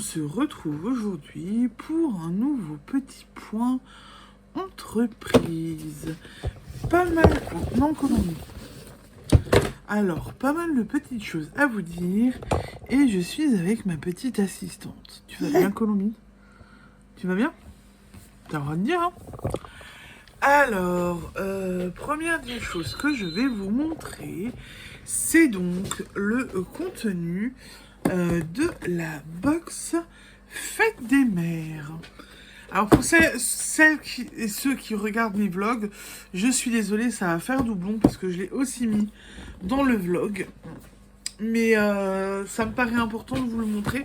se retrouve aujourd'hui pour un nouveau petit point entreprise. Pas mal... Non, Colombie. Alors, pas mal de petites choses à vous dire. Et je suis avec ma petite assistante. Tu vas bien, Colombie? Tu vas bien? T'as le droit de dire, hein? Alors, première des choses que je vais vous montrer, c'est donc le contenu de la box Fête des Mères. Alors pour celles et ceux qui regardent mes vlogs, je suis désolée, ça va faire doublon parce que je l'ai aussi mis dans le vlog. Mais ça me paraît important de vous le montrer,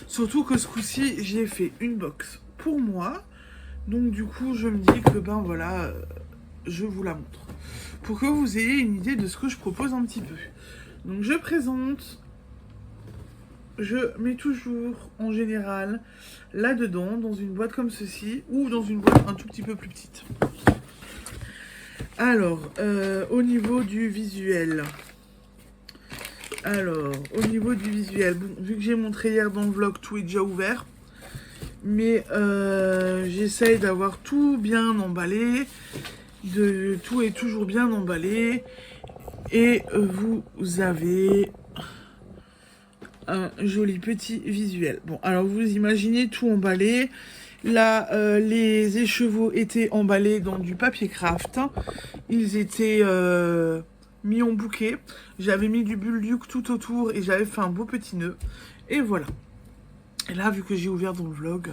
surtout que ce coup-ci, j'ai fait une box pour moi. Donc du coup, je me dis que ben voilà, je vous la montre. Pour que vous ayez une idée de ce que je propose un petit peu. Donc je présente, je mets toujours en général là-dedans, dans une boîte comme ceci, ou dans une boîte un tout petit peu plus petite. Alors, au niveau du visuel. Bon, vu que j'ai montré hier dans le vlog, tout est déjà ouvert. Mais j'essaye d'avoir tout bien emballé. Tout est toujours bien emballé. Et vous avez un joli petit visuel. Bon, alors vous imaginez tout emballé. Là, les écheveaux étaient emballés dans du papier craft. Ils étaient mis en bouquet. J'avais mis du bulduc tout autour et j'avais fait un beau petit nœud. Et voilà. Et là, vu que j'ai ouvert dans le vlog,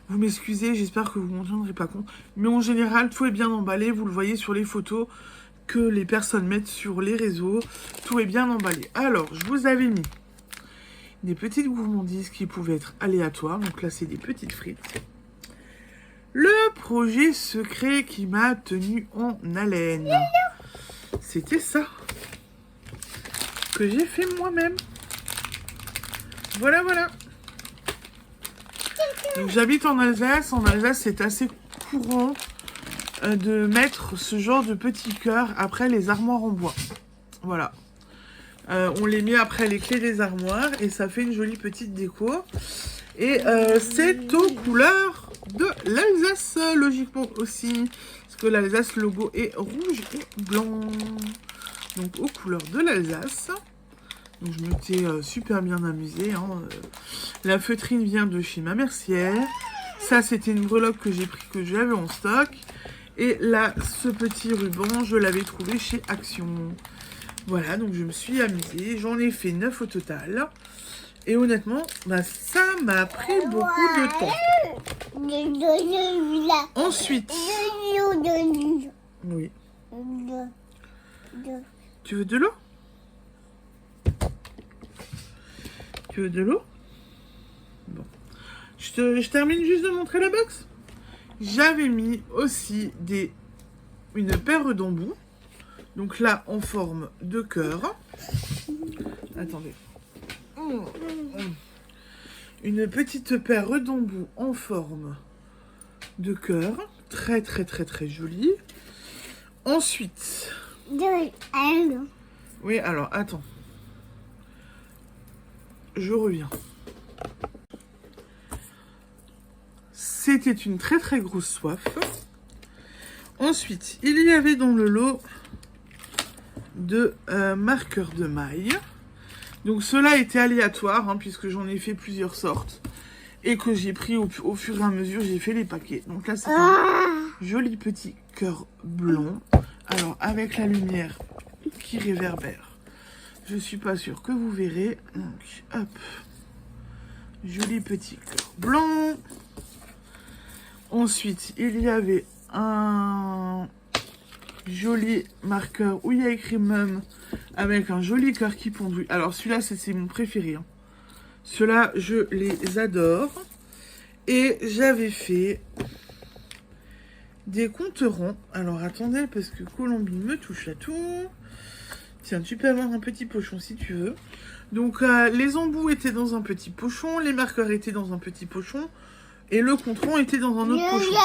vous m'excusez, j'espère que vous ne m'en tiendrez pas compte. Mais en général, tout est bien emballé. Vous le voyez sur les photos que les personnes mettent sur les réseaux. Tout est bien emballé. Alors, je vous avais mis des petites gourmandises qui pouvaient être aléatoires. Donc là, c'est des petites frites. Le projet secret qui m'a tenu en haleine. C'était ça. Que j'ai fait moi-même. Voilà, voilà. Donc j'habite en Alsace. En Alsace, c'est assez courant de mettre ce genre de petits cœurs après les armoires en bois. Voilà. On les met après les clés des armoires et ça fait une jolie petite déco. Et c'est aux couleurs de l'Alsace, logiquement aussi. Parce que l'Alsace, le logo est rouge et blanc. Donc aux couleurs de l'Alsace. Donc je m'étais super bien amusée. Hein. La feutrine vient de chez ma mercière. Ça, c'était une breloque que j'ai pris, que j'avais en stock. Et là, ce petit ruban, je l'avais trouvé chez Action. Voilà, donc je me suis amusée. J'en ai fait 9 au total. Et honnêtement, bah, ça m'a pris beaucoup de temps. Ensuite... Oui. Tu veux de l'eau? Tu veux de l'eau? Bon. Je termine juste de montrer la box. J'avais mis aussi une paire d'embouts. Donc là, en forme de cœur. Attendez. Une petite paire d'embouts en forme de cœur. Très, très, très, très jolie. Ensuite... Oui, alors, attends. Je reviens. C'était une très, très grosse soif. Ensuite, il y avait dans le lot de marqueurs de maille. Donc cela était aléatoire hein, puisque j'en ai fait plusieurs sortes et que j'ai pris au fur et à mesure, j'ai fait les paquets. Donc là c'est un joli petit cœur blanc. Alors avec la lumière qui réverbère, je suis pas sûre que vous verrez. Donc hop, joli petit cœur blanc. Ensuite il y avait un joli marqueur où il y a écrit Mum avec un joli cœur qui pondouille. Alors celui-là c'est mon préféré. Hein. Ceux-là je les adore. Et j'avais fait des compterons. Alors attendez parce que Colombie me touche à tout. Tiens, tu peux avoir un petit pochon si tu veux. Donc les embouts étaient dans un petit pochon, les marqueurs étaient dans un petit pochon et le compteron était dans un autre pochon.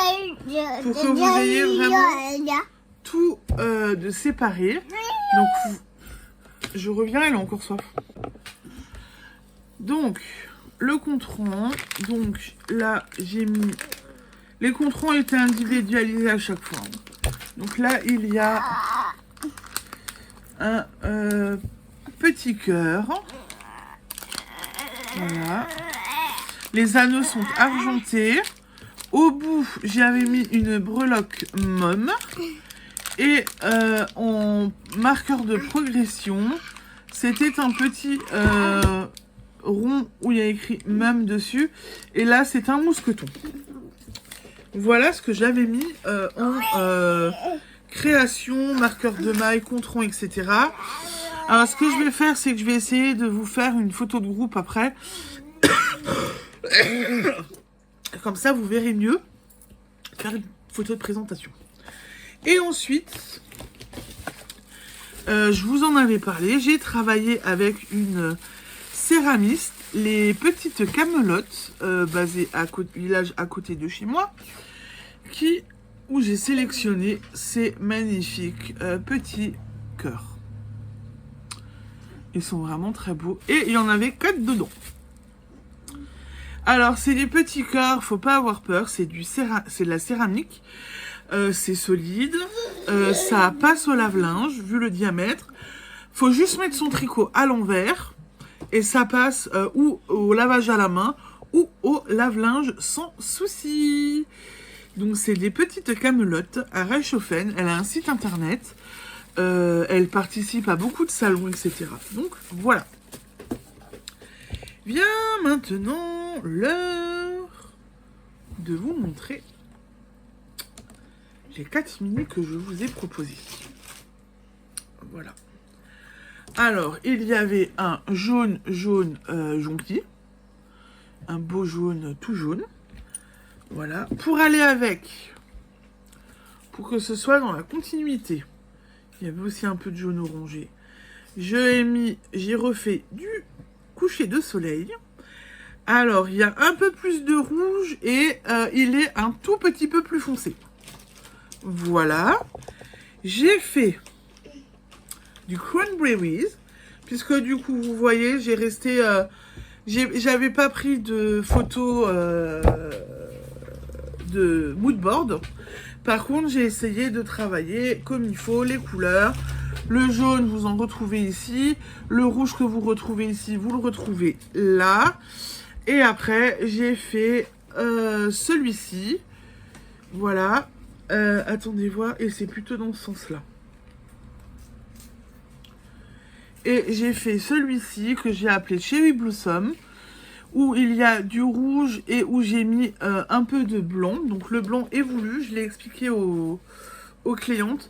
Pour que vous ayez vraiment tout de séparé. Donc je reviens, elle a encore soif. Donc le compte-rang. Donc là, j'ai mis... Les compte-rangs étaient individualisés à chaque fois. Donc là, il y a un petit cœur. Voilà. Les anneaux sont argentés. Au bout, j'avais mis une breloque môme. Et en marqueur de progression, c'était un petit rond où il y a écrit môme dessus. Et là, c'est un mousqueton. Voilà ce que j'avais mis en création, marqueur de maille, compte-rond, etc. Alors, ce que je vais faire, c'est que je vais essayer de vous faire une photo de groupe après. Comme ça, vous verrez mieux. Faire une photo de présentation. Et ensuite, je vous en avais parlé, j'ai travaillé avec une céramiste, les petites camelotes, basées à village à côté de chez moi, où j'ai sélectionné ces magnifiques petits cœurs. Ils sont vraiment très beaux. Et il y en avait 4 dedans. Alors, c'est des petits cœurs, faut pas avoir peur, c'est de la céramique. C'est solide, ça passe au lave-linge, vu le diamètre. Faut juste mettre son tricot à l'envers. Et ça passe ou au lavage à la main, ou au lave-linge sans souci. Donc, c'est des petites camelotes à Reichshofen. Elle a un site internet. Elle participe à beaucoup de salons, etc. Donc, voilà. Vient maintenant l'heure de vous montrer les 4 mini que je vous ai proposés. Voilà. Alors, il y avait un jaune jonquille. Un beau jaune, tout jaune. Voilà. Pour aller avec, pour que ce soit dans la continuité, il y avait aussi un peu de jaune orangé. J'ai refait du coucher de soleil. Alors, il y a un peu plus de rouge et il est un tout petit peu plus foncé. Voilà. J'ai fait du cranberries, puisque du coup, vous voyez, j'ai resté... j'avais pas pris de photos de mood board. Par contre, j'ai essayé de travailler comme il faut les couleurs. Le jaune, vous en retrouvez ici. Le rouge que vous retrouvez ici, vous le retrouvez là. Et après, j'ai fait celui-ci. Voilà. Attendez voir. Et c'est plutôt dans ce sens-là. Et j'ai fait celui-ci que j'ai appelé Cherry Blossom, où il y a du rouge et où j'ai mis un peu de blanc. Donc le blanc est voulu, je l'ai expliqué aux clientes.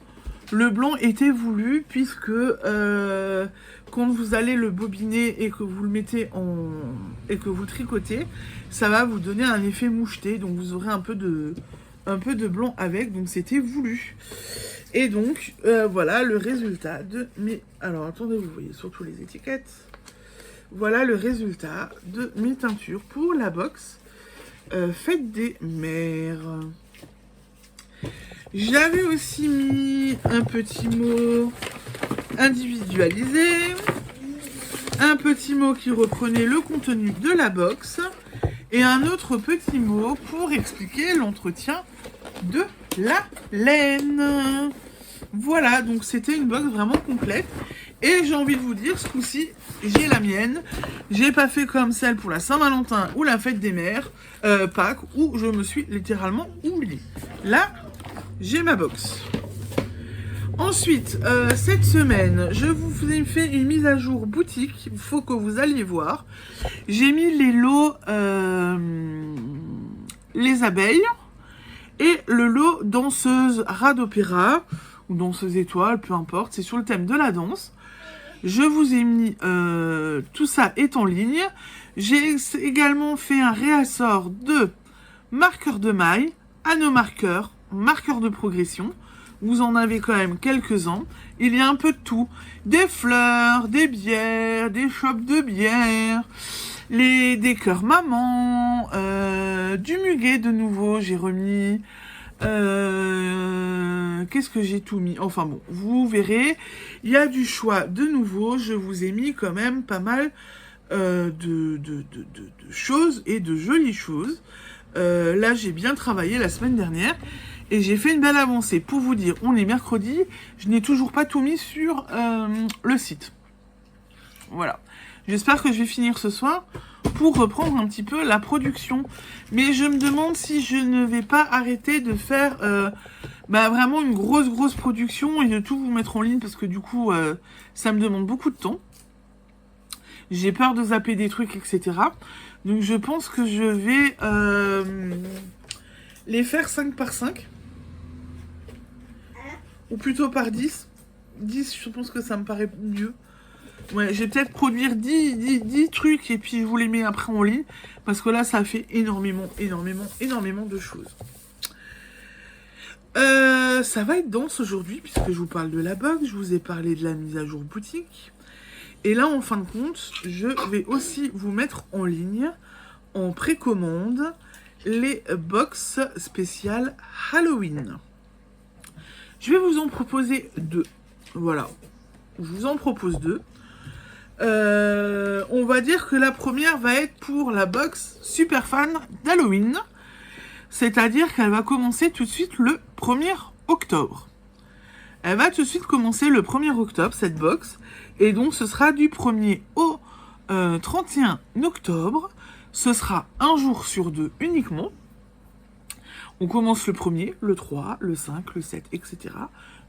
Le blanc était voulu puisque quand vous allez le bobiner et que vous le mettez et que vous le tricotez, ça va vous donner un effet moucheté. Donc vous aurez un peu de blanc avec, donc c'était voulu. Et donc voilà le résultat de mes... Alors attendez, vous voyez surtout les étiquettes. Voilà le résultat de mes teintures pour la box Fête des Mères. J'avais aussi mis un petit mot individualisé, un petit mot qui reprenait le contenu de la box et un autre petit mot pour expliquer l'entretien de la laine. Voilà, donc c'était une box vraiment complète. Et j'ai envie de vous dire, ce coup-ci, j'ai la mienne. J'ai pas fait comme celle pour la Saint-Valentin ou la Fête des Mères, Pâques, où je me suis littéralement oubliée. Là, j'ai ma box. Ensuite, cette semaine, je vous ai fait une mise à jour boutique. Il faut que vous alliez voir. J'ai mis les lots, les abeilles et le lot danseuse rat d'opéra ou danseuse étoile, peu importe. C'est sur le thème de la danse. Je vous ai mis, tout ça est en ligne. J'ai également fait un réassort de marqueurs de maille, anneaux marqueurs, marqueurs de progression. Vous en avez quand même quelques-uns. Il y a un peu de tout. Des fleurs, des bières, des chopes de bière, des cœurs maman, du muguet de nouveau, j'ai remis. Qu'est-ce que j'ai tout mis? Enfin bon, vous verrez. Il y a du choix de nouveau. Je vous ai mis quand même pas mal de choses et de jolies choses. Là, j'ai bien travaillé la semaine dernière et j'ai fait une belle avancée. Pour vous dire, on est mercredi, je n'ai toujours pas tout mis sur le site. Voilà. J'espère que je vais finir ce soir pour reprendre un petit peu la production. Mais je me demande si je ne vais pas arrêter de faire vraiment une grosse production et de tout vous mettre en ligne parce que du coup, ça me demande beaucoup de temps. J'ai peur de zapper des trucs, etc. Donc je pense que je vais les faire 5 par 5. Ou plutôt par 10. 10, je pense que ça me paraît mieux. Ouais, je vais peut-être produire 10 trucs et puis je vous les mets après en ligne. Parce que là, ça fait énormément de choses. Ça va être dense aujourd'hui puisque je vous parle de la box. Je vous ai parlé de la mise à jour boutique. Et là, en fin de compte, je vais aussi vous mettre en ligne, en précommande, les box spéciales Halloween. Je vais vous en proposer 2. Voilà. Je vous en propose 2. On va dire que la première va être pour la box super fan d'Halloween. C'est-à-dire qu'elle va commencer tout de suite le 1er octobre. Elle va tout de suite commencer le 1er octobre, cette box. Et donc, ce sera du 1er au 31 octobre. Ce sera un jour sur 2 uniquement. On commence le 1er, le 3, le 5, le 7, etc.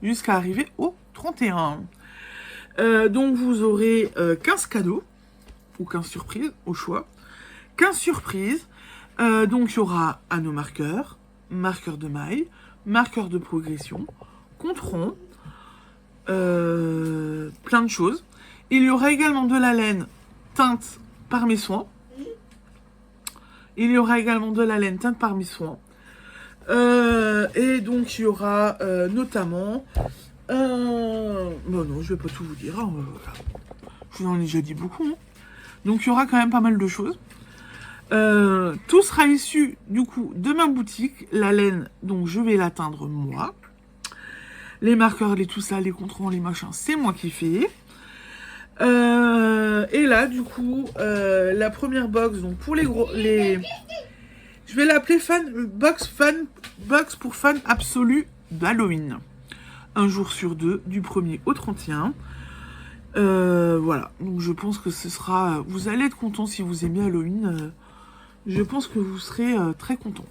Jusqu'à arriver au 31. Donc, vous aurez 15 cadeaux. Ou 15 surprises, au choix. 15 surprises. Donc, il y aura anneau marqueur, marqueur de maille, marqueur de progression, compte rond. Plein de choses. Il y aura également de la laine teinte par mes soins. Et donc il y aura notamment bon non, je vais pas tout vous dire, hein, voilà. Je vous en ai déjà dit beaucoup, hein. Donc il y aura quand même pas mal de choses. Tout sera issu du coup de ma boutique. La laine, donc je vais la teindre moi. Les marqueurs, les tout ça, les contrôles, les machins, c'est moi qui fais. Et là, du coup, la première box, donc pour je vais l'appeler box pour fan absolu d'Halloween. Un jour sur 2, du 1er au 31. Voilà, donc je pense que ce sera... Vous allez être content si vous aimez Halloween. Je pense que vous serez très content.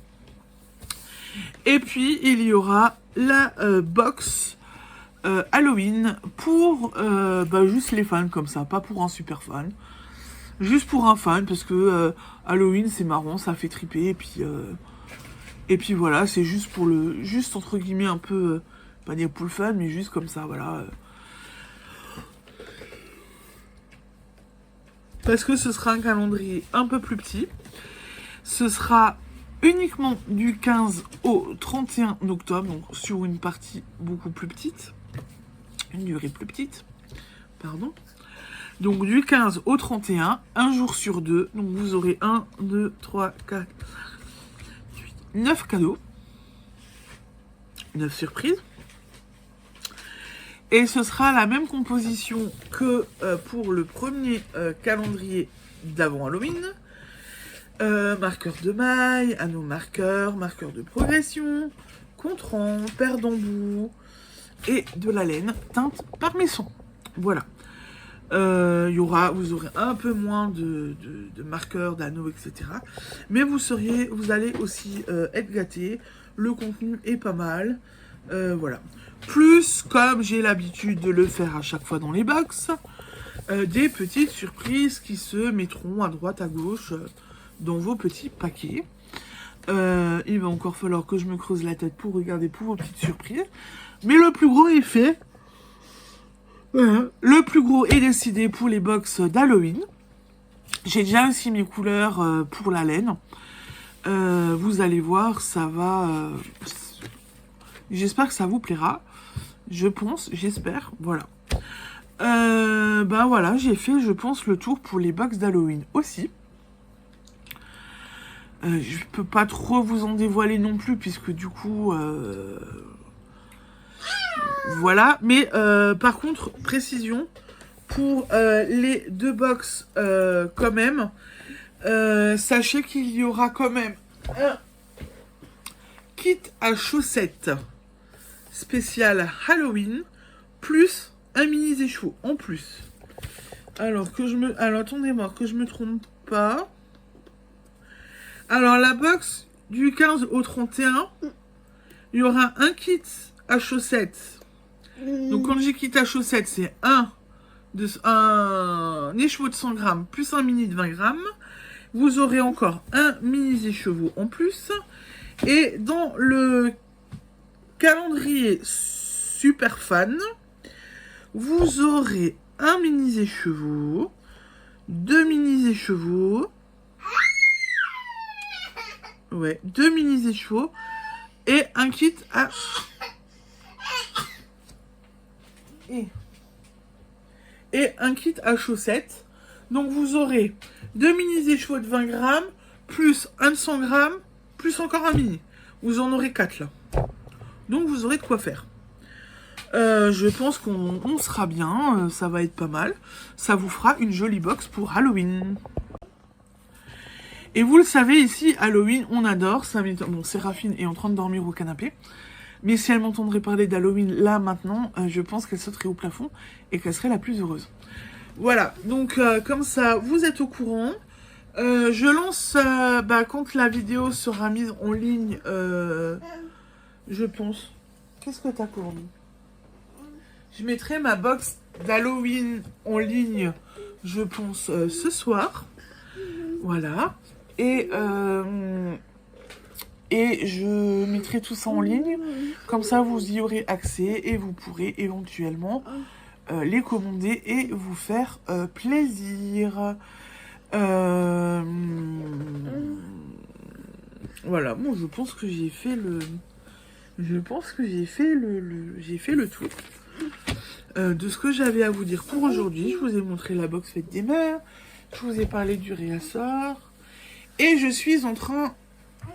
Et puis, il y aura la box Halloween pour juste les fans comme ça, pas pour un super fan. Juste pour un fan, parce que Halloween, c'est marrant, ça fait triper. Et puis voilà, c'est juste pour juste entre guillemets un peu, pas dire pour le fan, mais juste comme ça, voilà. Parce que ce sera un calendrier un peu plus petit. Ce sera uniquement du 15 au 31 octobre, donc sur une partie beaucoup plus petite, une durée plus petite, pardon. Donc du 15 au 31, un jour sur 2, donc vous aurez 1, 2, 3, 4, 8, 9 cadeaux, 9 surprises. Et ce sera la même composition que pour le premier calendrier d'avant Halloween. Marqueur de maille, anneau marqueur, marqueur de progression, contre-rang, paire d'embouts et de la laine teinte par mes soins. Voilà. Vous aurez un peu moins de marqueurs, d'anneaux, etc. Mais vous allez aussi être gâtés. Le contenu est pas mal. Voilà. Plus, comme j'ai l'habitude de le faire à chaque fois dans les box, des petites surprises qui se mettront à droite, à gauche, dans vos petits paquets. Il va encore falloir que je me creuse la tête pour regarder pour vos petites surprises. Mais le plus gros est fait. Le plus gros est décidé pour les box d'Halloween. J'ai déjà aussi mes couleurs pour la laine. Vous allez voir, ça va... j'espère que ça vous plaira. Je pense, j'espère. Voilà. Voilà, j'ai fait, je pense, le tour pour les box d'Halloween aussi. Je peux pas trop vous en dévoiler non plus, puisque du coup... voilà. Mais par contre, précision, pour les 2 box quand même. Sachez qu'il y aura quand même un kit à chaussettes spécial Halloween plus un mini des chevaux en plus. Alors attendez voir que je me trompe pas. Alors la box du 15 au 31, il y aura un kit à chaussettes. Donc quand j'ai kit à chaussettes, c'est un écheveau de 100 grammes plus un mini de 20 grammes. Vous aurez encore un mini écheveau en plus. Et dans le calendrier super fan, vous aurez un mini écheveau, 2 mini écheveaux, 2 mini écheveaux et un kit à et un kit à chaussettes. Donc vous aurez 2 mini écheveaux de 20 grammes, plus un de 100 grammes, plus encore un mini. Vous en aurez 4 là. Donc vous aurez de quoi faire. Je pense qu'on sera bien, ça va être pas mal. Ça vous fera une jolie box pour Halloween. Et vous le savez, ici, Halloween, on adore. Bon, Séraphine est en train de dormir au canapé. Mais si elle m'entendrait parler d'Halloween là, maintenant, je pense qu'elle sauterait au plafond et qu'elle serait la plus heureuse. Voilà, donc comme ça, vous êtes au courant. Je lance, quand la vidéo sera mise en ligne, je pense. Qu'est-ce que t'as, Courmi? Je mettrai ma box d'Halloween en ligne, je pense, ce soir. Voilà. Et je mettrai tout ça en ligne. Comme ça, vous y aurez accès et vous pourrez éventuellement les commander et vous faire plaisir. Voilà, bon, je pense que j'ai fait le... j'ai fait le tour de ce que j'avais à vous dire pour aujourd'hui. Je vous ai montré la box fête des mères. Je vous ai parlé du réassort. Et je suis en train...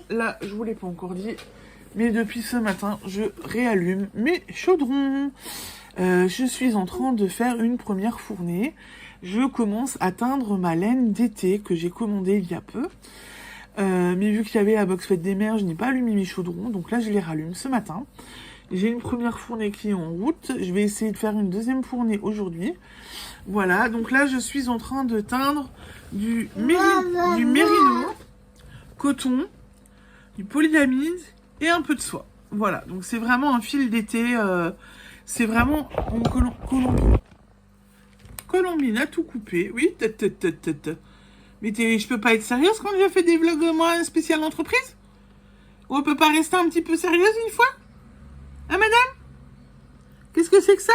Là, je vous l'ai pas encore dit, mais depuis ce matin, je réallume mes chaudrons. Je suis en train de faire une première fournée. Je commence à teindre ma laine d'été que j'ai commandée il y a peu. Mais vu qu'il y avait la box fête des mères, je n'ai pas allumé mes chaudrons. Donc là, je les rallume ce matin. J'ai une première fournée qui est en route. Je vais essayer de faire une deuxième fournée aujourd'hui. Voilà, donc là, je suis en train de teindre du mérino, coton, du polyamide et un peu de soie. Voilà, donc c'est vraiment un fil d'été. C'est vraiment en Colombine à tout couper. Oui, mais je peux pas être sérieuse quand je fais des vlogs moi spécial entreprise? On peut pas rester un petit peu sérieuse une fois? Hein, madame? Qu'est-ce que c'est que ça?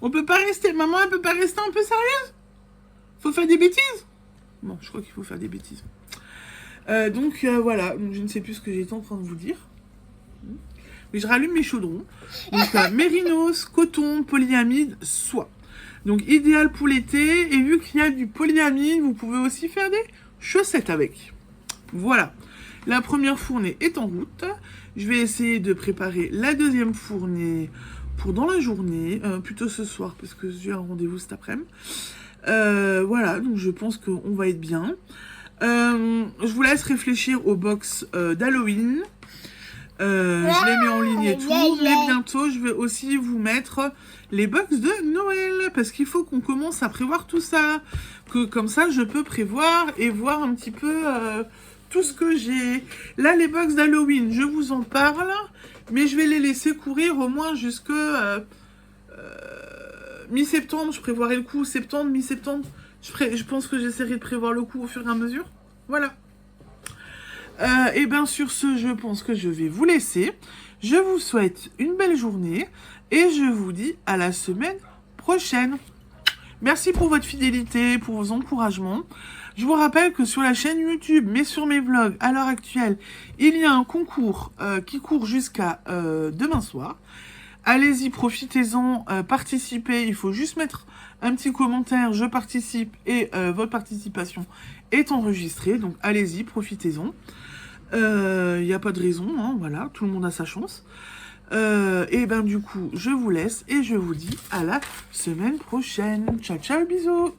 On peut pas rester... Maman, elle peut pas rester un peu sérieuse? Faut faire des bêtises? Bon, je crois qu'il faut faire des bêtises. Donc, voilà. Donc, je ne sais plus ce que j'étais en train de vous dire. Mais je rallume mes chaudrons. Donc, mérinos, coton, polyamide, soie. Donc, idéal pour l'été. Et vu qu'il y a du polyamide, vous pouvez aussi faire des chaussettes avec. Voilà. La première fournée est en route. Je vais essayer de préparer la deuxième fournée pour dans la journée, plutôt ce soir, parce que j'ai un rendez-vous cet après-midi. Voilà, donc je pense qu'on va être bien. Je vous laisse réfléchir aux box d'Halloween. Je les mets en ligne et tout, mais bientôt, je vais aussi vous mettre les box de Noël, parce qu'il faut qu'on commence à prévoir tout ça. Que comme ça, je peux prévoir et voir un petit peu tout ce que j'ai. Là, les box d'Halloween, je vous en parle, mais je vais les laisser courir au moins jusque mi-septembre. Je prévoirai le coup septembre, mi-septembre. Je pense que j'essaierai de prévoir le coup au fur et à mesure. Voilà. Et bien sur ce, je pense que je vais vous laisser. Je vous souhaite une belle journée et je vous dis à la semaine prochaine. Merci pour votre fidélité, pour vos encouragements. Je vous rappelle que sur la chaîne YouTube, mais sur mes vlogs, à l'heure actuelle, il y a un concours qui court jusqu'à demain soir. Allez-y, profitez-en, participez. Il faut juste mettre un petit commentaire, je participe, et votre participation est enregistrée. Donc allez-y, profitez-en. Il n'y a pas de raison, hein, voilà, tout le monde a sa chance. Et ben du coup, je vous laisse et je vous dis à la semaine prochaine. Ciao, ciao, bisous.